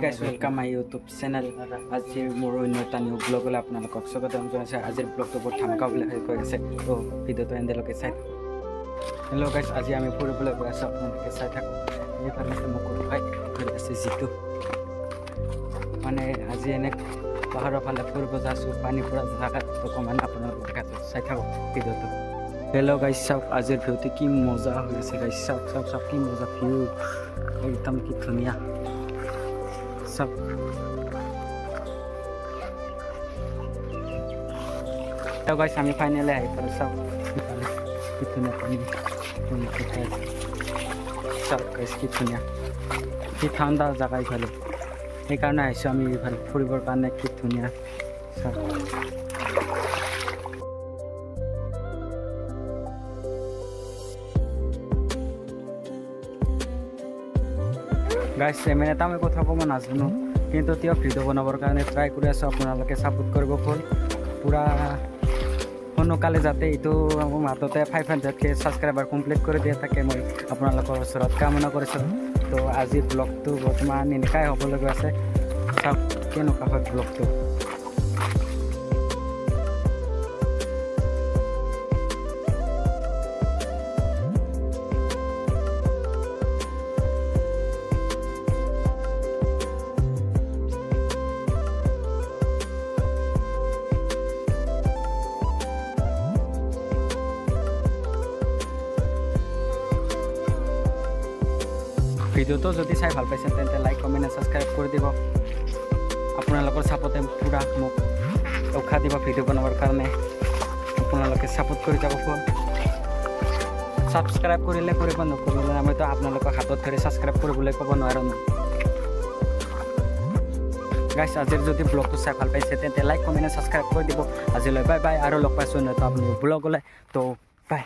guys, welcome my YouTube channel. আজি মোৰ অন্য এটা নিউ ব্লগলৈ আপোনালোকক স্বাগতম জনাইছোঁ। আজিৰ ব্লগটো বহুত ধামাকা বুলি কৈ আছে, তো ভিডিঅ'টো এণ্ডলৈকে চাই থাকক। হেল্ল' গাইছ, আজি আমি ফুৰিবলৈ গৈ আছোঁ, আপোনালোকে চাই থাকক। এইফালে মোক গৈ আছে যিটো মানে আজি এনে পাহাৰৰ ফালে ফুৰিব যাইছোঁ, পানী পৰা জেগাত অকণমান আপোনালোকক দেখাইছোঁ, চাই থাকক ভিডিঅ'টো। হেল্ল' গাইছ, চাওক আজিৰ ভিউটো কি মজা হৈ আছে গাইছ, চাওক চাওক চাওক কি মজা ভিউ, একদম কি ধুনীয়া চাওক। গাইছ আমি ফাইনেলি আহি পালোঁ, চাওক কি ধুনীয়া পানী চাওক গাইছ, কি ধুনীয়া কি ঠাণ্ডা জেগা ইফালে, সেইকাৰণে আহিছোঁ আমি ইফালে ফুৰিবৰ কাৰণে, কি ধুনীয়া চাওক। গাইছ মানে এটা আমি কথা ক'ব নাজানো, কিন্তু তেওঁ ভিডিঅ' বনাবৰ কাৰণে ট্ৰাই কৰি আছোঁ, আপোনালোকে ছাপোৰ্ট কৰিব হ'ল পূৰা সোনকালে, যাতে এইটো মাত্ৰতে 500K ছাবস্ক্ৰাইবাৰ কমপ্লিট কৰি দিয়ে থাকে মই আপোনালোকৰ ওচৰত কামনা কৰিছোঁ। তো আজিৰ ব্লগটো বৰ্তমান এনেকুৱাই হ'বলৈ গৈ আছে, চাওক কেনেকুৱা হয় ব্লগটো। ভিডিঅ'টো যদি চাই ভাল পাইছে তেন্তে লাইক কমেণ্ট ছাবস্ক্ৰাইব কৰি দিব। আপোনালোকৰ ছাপোৰ্টে পূৰা মোক উৎসাহ দিব ভিডিঅ' বনাবৰ কাৰণে, আপোনালোকে ছাপোৰ্ট কৰি যাব। ছাবস্ক্ৰাইব কৰিলে কৰিব, নকৰিলে আমিতো আপোনালোকক হাতত ধৰি ছাবস্ক্ৰাইব কৰিবলৈ ক'ব নোৱাৰোঁ ন গাইছ। আজিৰ যদি ব্লগটো চাই ভাল পাইছে তেন্তে লাইক কমেণ্ট ছাবস্ক্ৰাইব কৰি দিব। আজিলৈ বাই বাই, আৰু লগ পাইছোঁ নয়তো আপুনি ব্লগলৈ, তো বাই।